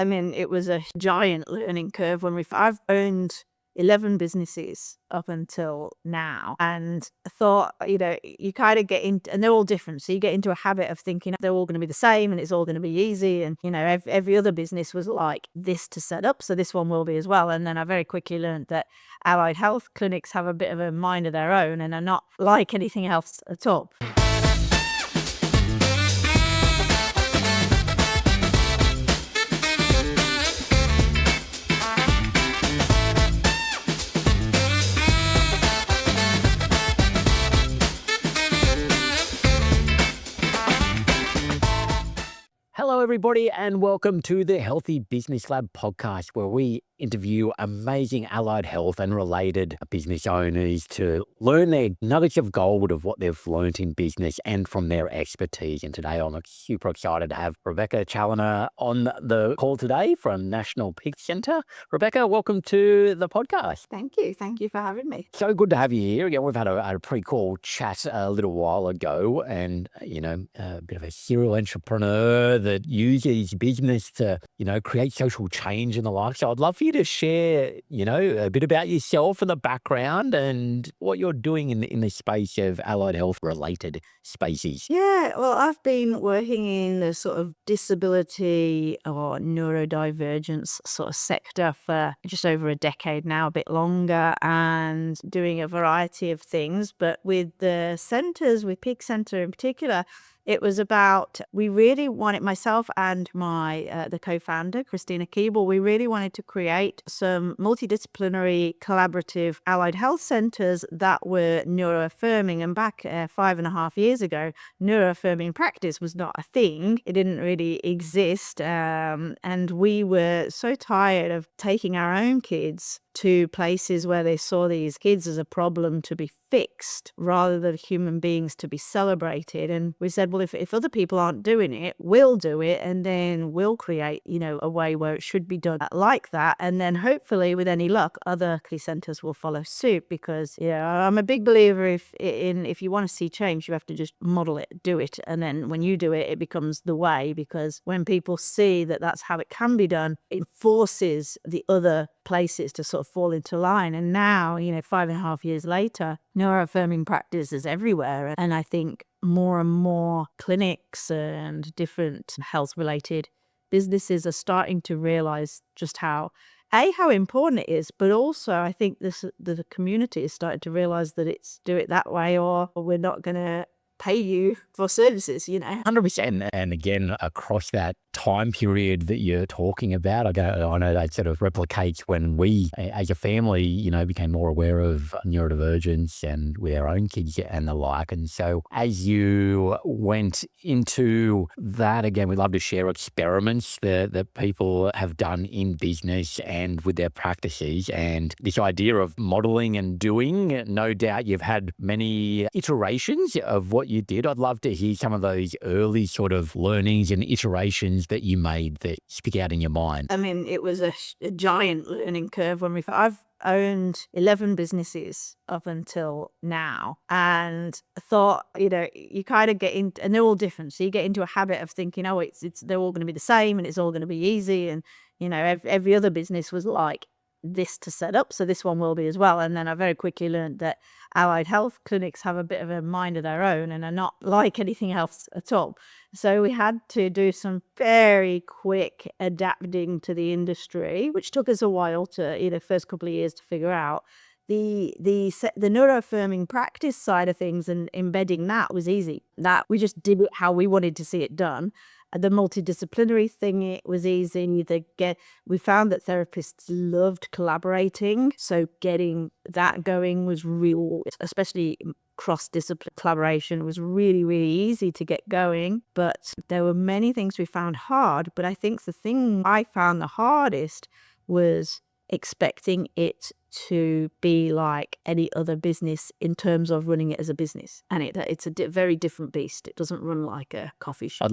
I mean, it was a giant learning curve I've owned 11 businesses up until now, and I thought, you kind of get in, and they're all different. So you get into a habit of thinking they're all going to be the same and it's all going to be easy. And, every other business was like this to set up. So this one will be as well. And then I very quickly learned that allied health clinics have a bit of a mind of their own and are not like anything else at all. Hello, everybody, and welcome to the Healthy Business Lab podcast, where we interview amazing allied health and related business owners to learn their nuggets of gold of what they've learned in business and from their expertise. And today I'm super excited to have Rebecca Challoner on the call today from National Peak Centre. Rebecca, welcome to the podcast. Thank you. Thank you for having me. So good to have you here. Again, we've had a pretty cool chat a little while ago, and, a bit of a serial entrepreneur that uses business to, create social change and the like. So I'd love for you to share, a bit about yourself and the background and what you're doing in the space of allied health related spaces. Yeah, well, I've been working in the sort of disability or neurodivergence sort of sector for just over a decade now, a bit longer, and doing a variety of things. But with the centres, with Peak Centre in particular, it was about, we really wanted, myself and the co-founder, Christina Keeble, we really wanted to create some multidisciplinary collaborative allied health centres that were neuroaffirming. And back 5.5 years ago, neuroaffirming practice was not a thing. It didn't really exist. And we were so tired of taking our own kids to places where they saw these kids as a problem to be fixed rather than human beings to be celebrated. And we said, well, if other people aren't doing it, we'll do it, and then we'll create, a way where it should be done like that. And then hopefully, with any luck, other centres will follow suit, because, I'm a big believer if you want to see change, you have to just model it, do it. And then when you do it, it becomes the way, because when people see that that's how it can be done, it forces the other places to sort of fall into line. And now, 5.5 years later, neuroaffirming practice is everywhere. And I think more and more clinics and different health-related businesses are starting to realize just how important it is, but also I think the community is starting to realize that it's do it that way or we're not going to pay you for services, 100%. And again, across that time period that you're talking about, I know that sort of replicates when we, as a family, became more aware of neurodivergence and with our own kids and the like. And so as you went into that, again, we love to share experiments that people have done in business and with their practices. And this idea of modeling and doing, no doubt you've had many iterations of what you did. I'd love to hear some of those early sort of learnings and iterations that you made that stick out in your mind. I mean, it was a giant learning curve I've owned 11 businesses up until now, and thought, you kind of get in, and they're all different. So you get into a habit of thinking, they're all going to be the same and it's all going to be easy. And, every other business was like this to set up. So this one will be as well. And then I very quickly learned that allied health clinics have a bit of a mind of their own and are not like anything else at all. So we had to do some very quick adapting to the industry, which took us a while to, first couple of years to figure out. The neuroaffirming practice side of things and embedding that was easy. That we just did it how we wanted to see it done. The multidisciplinary thing, it was easy. We found that therapists loved collaborating, so getting that going was real, especially cross-discipline collaboration was really, really easy to get going. But there were many things we found hard. But I think the thing I found the hardest was expecting it to be like any other business in terms of running it as a business. And it's a very different beast. It doesn't run like a coffee shop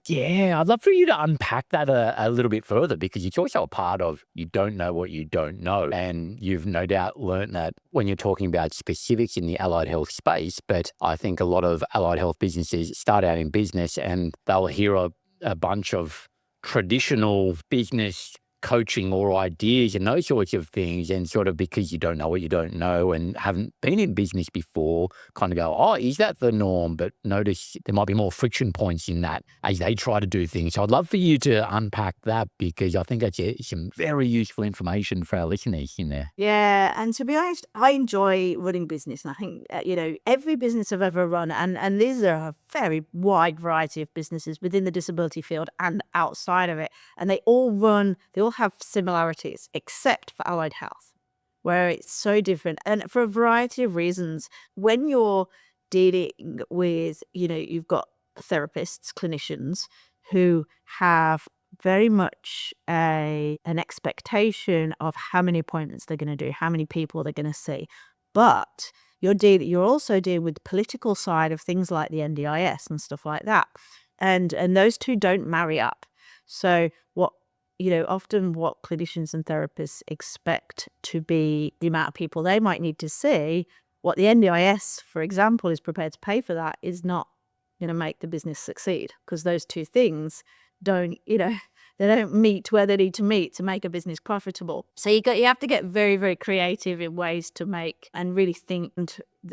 Yeah, I'd love for you to unpack that a little bit further, because it's also a part of you don't know what you don't know. And you've no doubt learned that when you're talking about specifics in the allied health space. But I think a lot of allied health businesses start out in business and they'll hear a bunch of traditional business coaching or ideas and those sorts of things, and sort of because you don't know what you don't know and haven't been in business before, kind of go, oh, is that the norm? But notice there might be more friction points in that as they try to do things. So I'd love for you to unpack that, because I think that's some very useful information for our listeners in there. Yeah, and to be honest, I enjoy running business, and I think every business I've ever run, and these are a very wide variety of businesses within the disability field and outside of it, and they all have similarities, except for allied health, where it's so different, and for a variety of reasons. When you're dealing with, you've got therapists, clinicians who have very much an expectation of how many appointments they're going to do, how many people they're going to see. But you're also dealing with the political side of things like the NDIS and stuff like that. And those two don't marry up. So often what clinicians and therapists expect to be the amount of people they might need to see, what the NDIS, for example, is prepared to pay for that is not going to make the business succeed, because those two things don't, they don't meet where they need to meet to make a business profitable. So you have to get very, very creative in ways to make and really think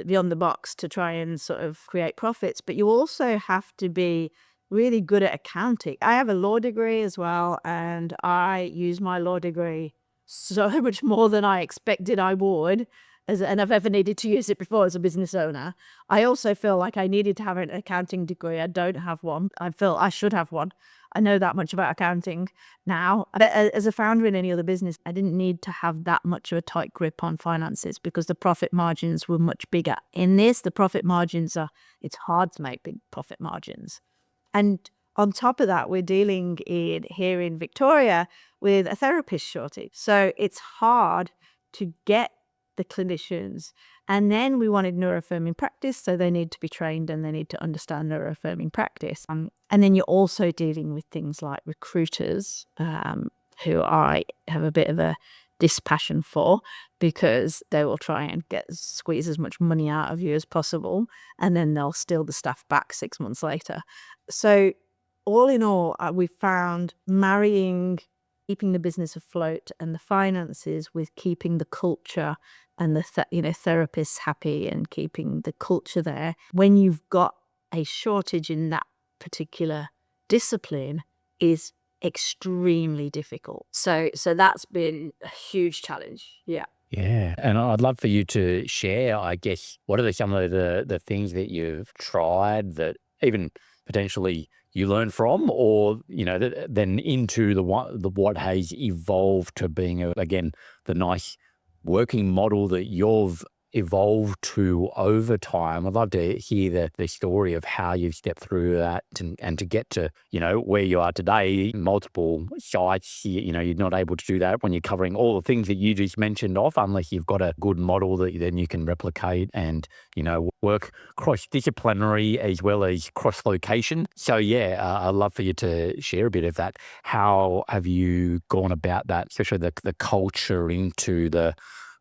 beyond the box to try and sort of create profits. But you also have to be really good at accounting. I have a law degree as well, and I use my law degree so much more than I expected I would, and I've ever needed to use it before as a business owner. I also feel like I needed to have an accounting degree. I don't have one. I feel I should have one. I know that much about accounting now. But as a founder in any other business, I didn't need to have that much of a tight grip on finances, because the profit margins were much bigger. In this, the profit margins it's hard to make big profit margins. And on top of that, we're dealing here in Victoria with a therapist shortage. So it's hard to get the clinicians. And then we wanted neuroaffirming practice, so they need to be trained and they need to understand neuroaffirming practice. And then you're also dealing with things like recruiters, who I have a bit of a dispassion for, because they will try and squeeze as much money out of you as possible, and then they'll steal the staff back 6 months later. So all in all, we found marrying keeping the business afloat and the finances with keeping the culture and the therapists happy and keeping the culture there. When you've got a shortage in that particular discipline, is extremely difficult. So that's been a huge challenge. Yeah. Yeah. And I'd love for you to share, I guess, what are some of the things that you've tried that even potentially you learn from, or, then into the what has evolved to being, again, the nice working model that you've evolved to over time. I'd love to hear the story of how you've stepped through that and to get to, where you are today, multiple sites. You're not able to do that when you're covering all the things that you just mentioned off, unless you've got a good model that then you can replicate and, work cross-disciplinary as well as cross-location. So yeah, I'd love for you to share a bit of that. How have you gone about that, especially the culture into the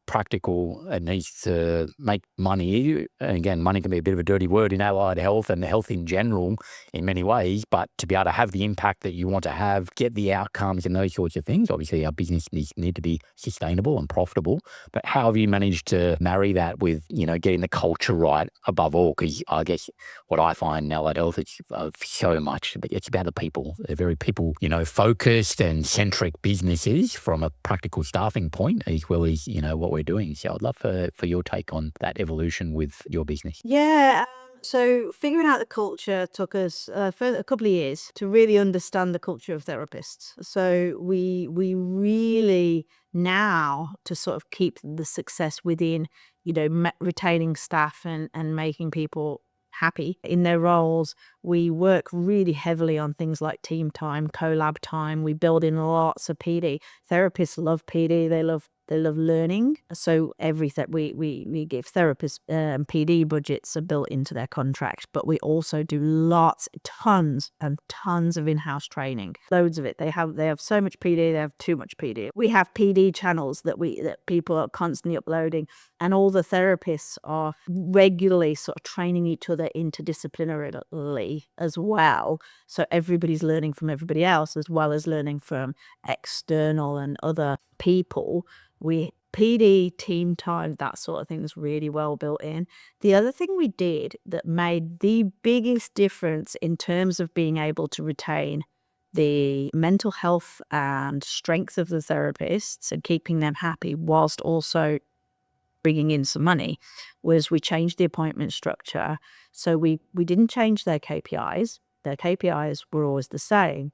practical? It needs to make money. And again, money can be a bit of a dirty word in allied health and health in general in many ways, but to be able to have the impact that you want to have, get the outcomes and those sorts of things. Obviously, our business need to be sustainable and profitable, but how have you managed to marry that with, getting the culture right above all? Because I guess what I find in allied health, it's so much, but it's about the people. They're very people, focused and centric businesses from a practical staffing point, as well as, what we're doing. So I'd love for your take on that evolution with your business. Yeah. So figuring out the culture took us for a couple of years to really understand the culture of therapists. So we really now, to sort of keep the success within, retaining staff and making people happy in their roles, we work really heavily on things like team time, collab time. We build in lots of PD. Therapists love PD. They love learning. So everything we give therapists, PD budgets are built into their contract, but we also do tons and tons of in-house training, loads of it. They have so much PD, they have too much PD. We have PD channels that people are constantly uploading, and all the therapists are regularly sort of training each other interdisciplinarily community as well. So everybody's learning from everybody else as well as learning from external and other people. We PD, team time, that sort of thing is really well built in. The other thing we did that made the biggest difference in terms of being able to retain the mental health and strength of the therapists and keeping them happy whilst also bringing in some money was we changed the appointment structure. So we didn't change their KPIs. Their KPIs were always the same,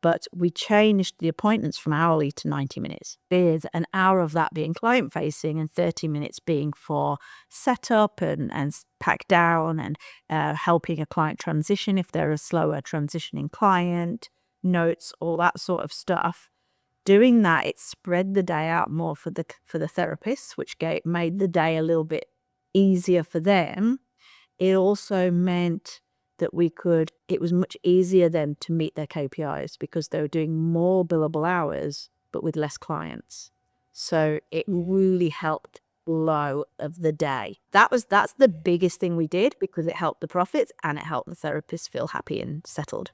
but we changed the appointments from hourly to 90 minutes. With an hour of that being client facing and 30 minutes being for setup and pack down and helping a client transition if they're a slower transitioning client, notes, all that sort of stuff. Doing that, it spread the day out more for the therapists, which made the day a little bit easier for them. It also meant that it was much easier then to meet their KPIs because they were doing more billable hours, but with less clients. So it really helped flow of the day. That's the biggest thing we did because it helped the profits and it helped the therapists feel happy and settled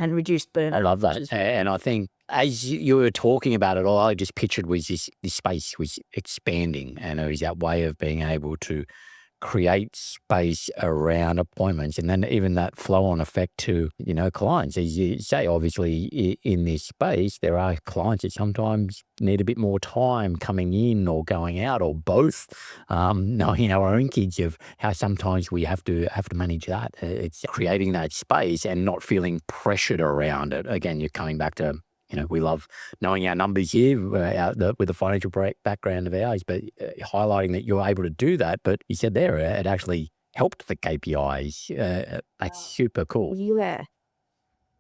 and reduced burnout. I love that. And I think as you were talking about it, all I just pictured was this space was expanding, and it was that way of being able to create space around appointments, and then even that flow-on effect to, clients. As you say, obviously, in this space, there are clients that sometimes need a bit more time coming in or going out or both, knowing our own kids of how sometimes we have to manage that. It's creating that space and not feeling pressured around it. Again, you're coming back to, we love knowing our numbers here with the financial background of ours, but highlighting that you're able to do that. But you said there, it actually helped the KPIs. That's super cool. Yeah,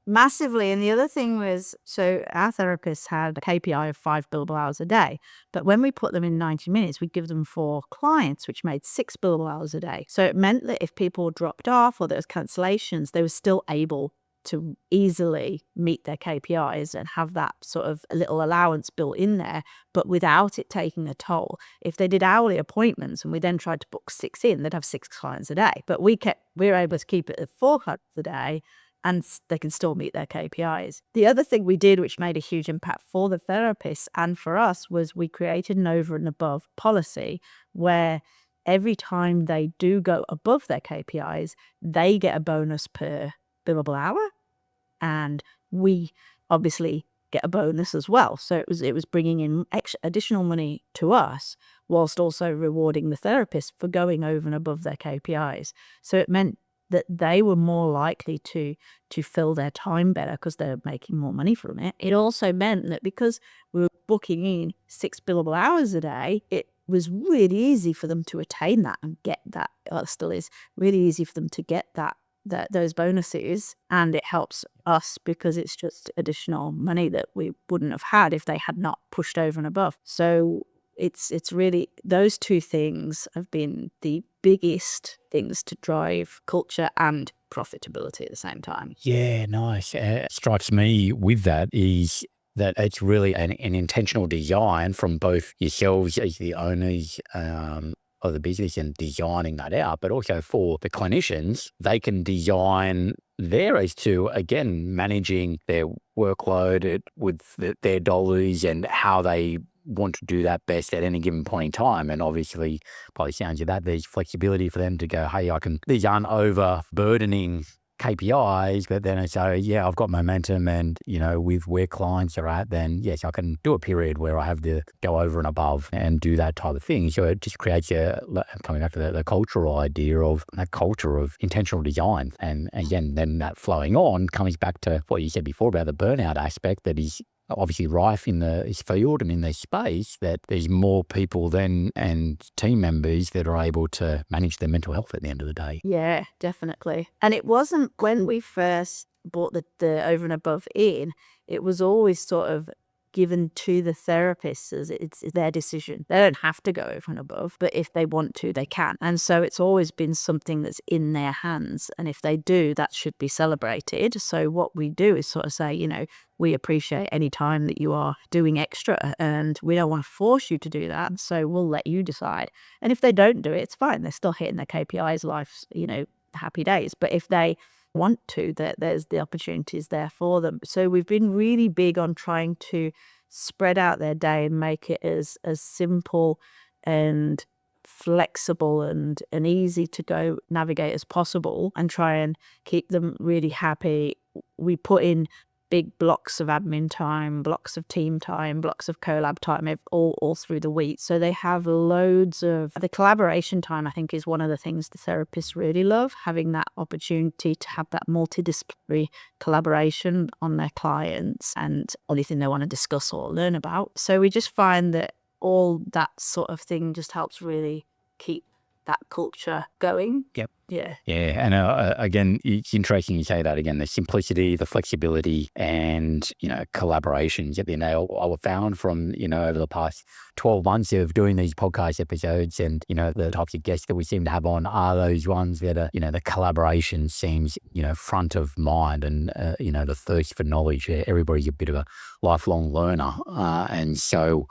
massively. And the other thing was, so our therapists had a KPI of 5 billable hours a day, but when we put them in 90 minutes, we give them 4 clients, which made 6 billable hours a day. So it meant that if people dropped off or there was cancellations, they were still able to easily meet their KPIs and have that sort of a little allowance built in there, but without it taking a toll. If they did hourly appointments and we then tried to book 6 in, they'd have 6 clients a day. But we were able to keep it at 4 clients a day and they can still meet their KPIs. The other thing we did, which made a huge impact for the therapists and for us, was we created an over and above policy where every time they do go above their KPIs, they get a bonus per billable hour, and we obviously get a bonus as well. So it was bringing in additional money to us whilst also rewarding the therapist for going over and above their KPIs. So it meant that they were more likely to fill their time better because they're making more money from it. It also meant that because we were booking in 6 billable hours a day, it was really easy for them to attain that and get that. It still is really easy for them to get those bonuses, and it helps us because it's just additional money that we wouldn't have had if they had not pushed over and above. So it's really, those two things have been the biggest things to drive culture and profitability at the same time. Yeah, nice. Strikes me with that is that it's really an intentional design from both yourselves as the owners of the business and designing that out, but also for the clinicians, they can design there as to, again, managing their workload with their dollars and how they want to do that best at any given point in time. And obviously, by the sounds of that, there's flexibility for them to go, hey, these aren't overburdening KPIs, but then I say, yeah, I've got momentum and, with where clients are at, then yes, I can do a period where I have to go over and above and do that type of thing. So it just creates coming back to the cultural idea of that culture of intentional design. And again, then that flowing on comes back to what you said before about the burnout aspect that is obviously rife in this field and in this space, that there's more people then and team members that are able to manage their mental health at the end of the day. Yeah, definitely. And it wasn't when we first brought the over and above in, it was always sort of given to the therapists as it's their decision. They don't have to go over and above, but if they want to, they can. And so it's always been something that's in their hands. And if they do, that should be celebrated. So what we do is sort of say, we appreciate any time that you are doing extra and we don't want to force you to do that. So we'll let you decide. And if they don't do it, it's fine. They're still hitting their KPIs, life's, happy days. But if they want to, that there's the opportunities there for them. So we've been really big on trying to spread out their day and make it as simple and flexible and easy to go navigate as possible, and try and keep them really happy. We put in big blocks of admin time, blocks of team time, blocks of collab time all through the week. So they have loads of the collaboration time. I think is one of the things the therapists really love, having that opportunity to have that multidisciplinary collaboration on their clients and anything they want to discuss or learn about. So we just find that all that sort of thing just helps really keep that culture going. Yep. Yeah. Yeah. And again, it's interesting you say that again, the simplicity, the flexibility, and, collaborations. At the end, I found from, over the past 12 months of doing these podcast episodes and, the types of guests that we seem to have on are those ones that are, the collaboration seems, front of mind, and, the thirst for knowledge. Everybody's a bit of a lifelong learner. And so,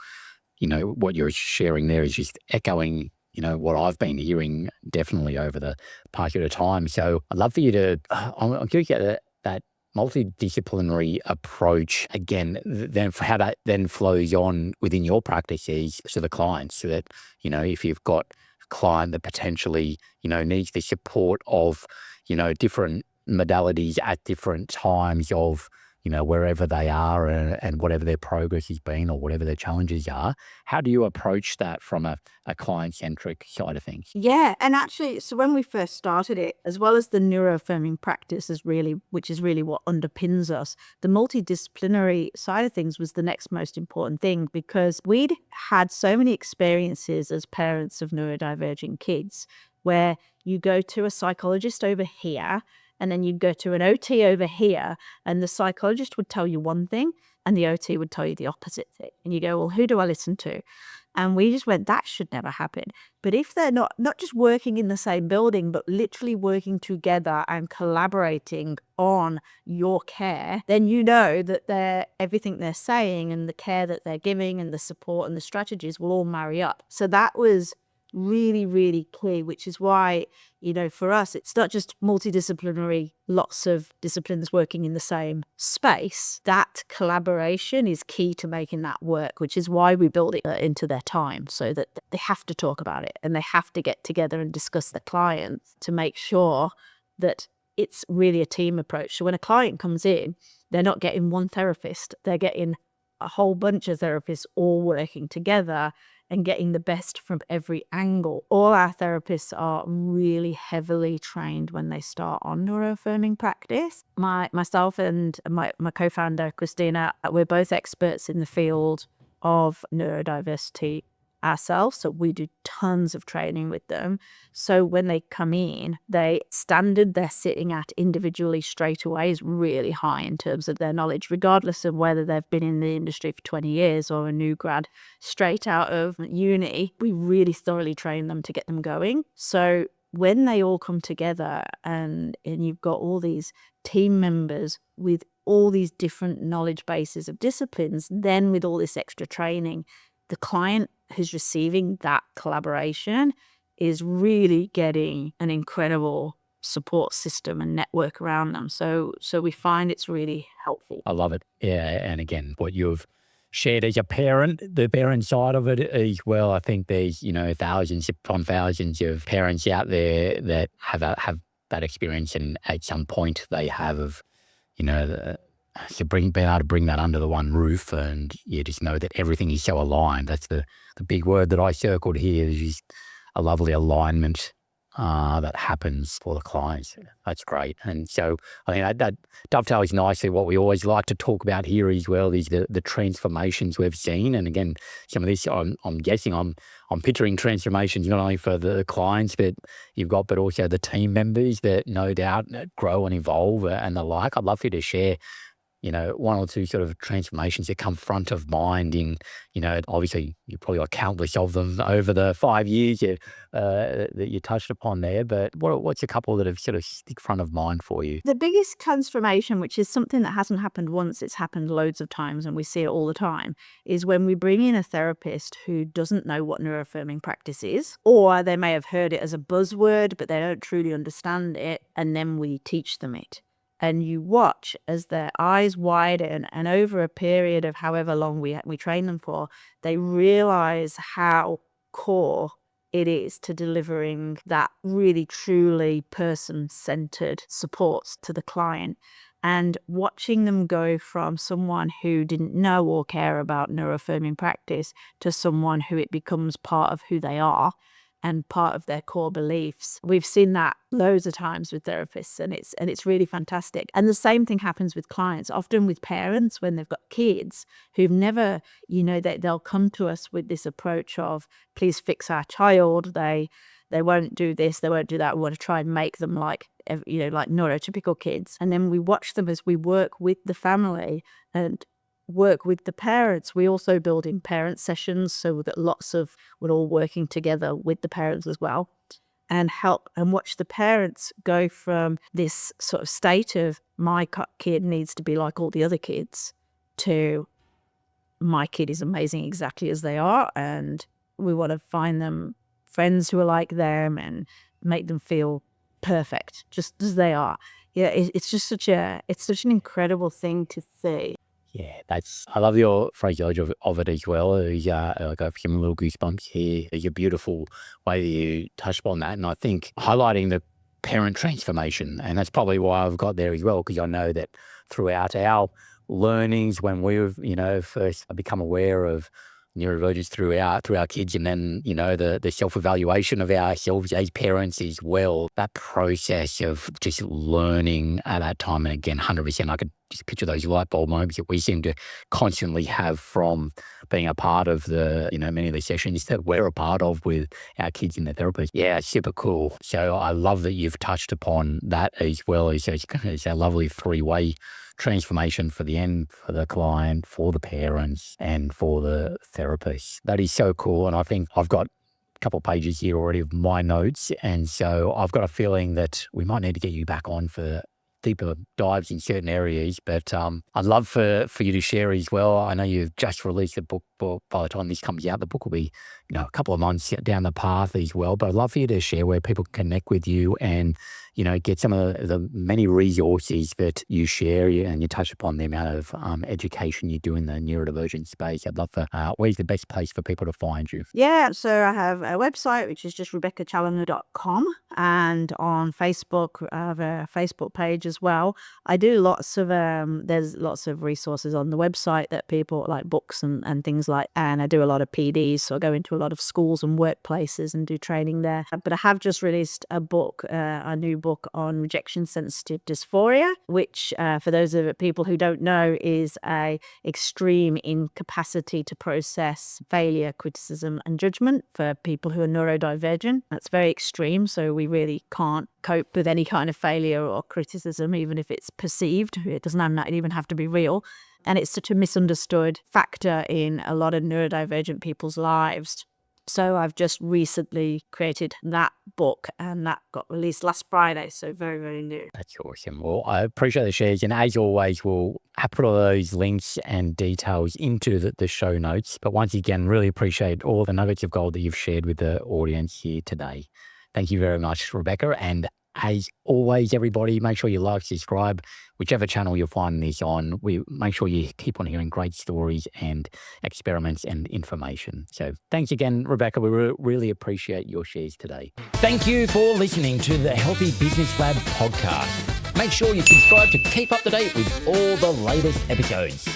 what you're sharing there is just echoing what I've been hearing definitely over the past bit of time. So I'd love for you to, I'm curious about that multidisciplinary approach again, then for how that then flows on within your practices to the clients, so that, if you've got a client that potentially, needs the support of, different modalities at different times of, wherever they are and whatever their progress has been or whatever their challenges are, how do you approach that from a client-centric side of things? Yeah, and actually, so when we first started it, as well as the neuroaffirming practice which is really what underpins us, the multidisciplinary side of things was the next most important thing, because we'd had so many experiences as parents of neurodivergent kids where you go to a psychologist over here, and then you'd go to an OT over here, and the psychologist would tell you one thing and the OT would tell you the opposite thing. And you go, well, who do I listen to? And we just went, that should never happen. But if they're not just working in the same building, but literally working together and collaborating on your care, then you know that everything they're saying and the care that they're giving and the support and the strategies will all marry up. So that was really, really key, which is why, for us, it's not just multidisciplinary, lots of disciplines working in the same space. That collaboration is key to making that work, which is why we build it into their time, so that they have to talk about it and they have to get together and discuss the clients to make sure that it's really a team approach. So when a client comes in, they're not getting one therapist, they're getting a whole bunch of therapists all working together and getting the best from every angle. All our therapists are really heavily trained when they start on neuroaffirming practice. Myself and my co-founder, Christina, we're both experts in the field of neurodiversity ourselves, so we do tons of training with them. So when they come in, the standard they're sitting at individually straight away is really high in terms of their knowledge, regardless of whether they've been in the industry for 20 years or a new grad straight out of uni. We really thoroughly train them to get them going. So when they all come together and you've got all these team members with all these different knowledge bases of disciplines, then with all this extra training, the client who's receiving that collaboration is really getting an incredible support system and network around them. So we find it's really helpful. I love it. Yeah. And again, what you've shared as a parent, the parent side of it as well. I think there's, thousands upon thousands of parents out there that have that experience, and at some point they have, so being able to bring that under the one roof, and you just know that everything is so aligned. That's the big word that I circled here, is just a lovely alignment that happens for the clients. That's great. And so I think that dovetails nicely what we always like to talk about here as well, is the transformations we've seen. And again, some of this, I'm guessing, I'm picturing transformations not only for the clients that you've got, but also the team members that no doubt grow and evolve and the like. I'd love for you to share one or two sort of transformations that come front of mind in, obviously you probably got countless of them over the 5 years that you touched upon there, but what's a couple that have sort of stick front of mind for you? The biggest transformation, which is something that hasn't happened once, it's happened loads of times and we see it all the time, is when we bring in a therapist who doesn't know what neuroaffirming practice is, or they may have heard it as a buzzword, but they don't truly understand it, and then we teach them it. And you watch as their eyes widen, and over a period of however long we train them for, they realize how core it is to delivering that really truly person-centered support to the client. And watching them go from someone who didn't know or care about neuroaffirming practice to someone who it becomes part of who they are and part of their core beliefs. We've seen that loads of times with therapists, and it's really fantastic. And the same thing happens with clients, often with parents when they've got kids who've never, they'll come to us with this approach of, please fix our child. They won't do this, they won't do that. We want to try and make them like neurotypical kids. And then we watch them as we work with the family and work with the parents. We also build in parent sessions so that we're all working together with the parents as well, and help and watch the parents go from this sort of state of my kid needs to be like all the other kids to my kid is amazing exactly as they are, and we want to find them friends who are like them and make them feel perfect just as they are. Yeah, it's just such an incredible thing to see. Yeah, I love your phraseology of it as well. I got some little goosebumps here. It's a beautiful way that you touched upon that. And I think highlighting the parent transformation, and that's probably why I've got there as well, because I know that throughout our learnings when we've, first become aware of neurodivergence through our kids, and then, the self-evaluation of ourselves as parents as well, that process of just learning at that time. And again, 100%, I could just picture those light bulb moments that we seem to constantly have from being a part of the, many of the sessions that we're a part of with our kids and their therapists. Yeah, it's super cool. So I love that you've touched upon that as well. It's a lovely three-way transformation for the end, for the client, for the parents, and for the therapist. That is so cool. And I think I've got a couple of pages here already of my notes. And so I've got a feeling that we might need to get you back on for deeper dives in certain areas, but I'd love for you to share as well. I know you've just released a book, but by the time this comes out, the book will be, a couple of months down the path as well. But I'd love for you to share where people can connect with you and, get some of the many resources that you share, and you touch upon the amount of education you do in the neurodivergent space. I'd love for, where's the best place for people to find you? Yeah, so I have a website, which is just RebeccaChalloner.com, and on Facebook, I have a Facebook page as well. I do lots of, there's lots of resources on the website that people like books and things like, and I do a lot of PDs, so I go into a lot of schools and workplaces and do training there. But I have just released a book, a new book on rejection-sensitive dysphoria, which for those of people who don't know is a extreme incapacity to process failure, criticism and judgment for people who are neurodivergent. That's very extreme, so we really can't cope with any kind of failure or criticism, even if it's perceived. It doesn't even have to be real. And it's such a misunderstood factor in a lot of neurodivergent people's lives. So I've just recently created that book, and that got released last Friday, so very, very new. That's awesome. Well, I appreciate the shares, and as always, we'll put all those links and details into the show notes. But once again, really appreciate all the nuggets of gold that you've shared with the audience here today. Thank you very much, Rebecca. And as always, everybody, make sure you like, subscribe, whichever channel you're finding this on. We make sure you keep on hearing great stories and experiments and information. So thanks again, Rebecca. We really appreciate your shares today. Thank you for listening to the Healthy Business Lab podcast. Make sure you subscribe to keep up to date with all the latest episodes.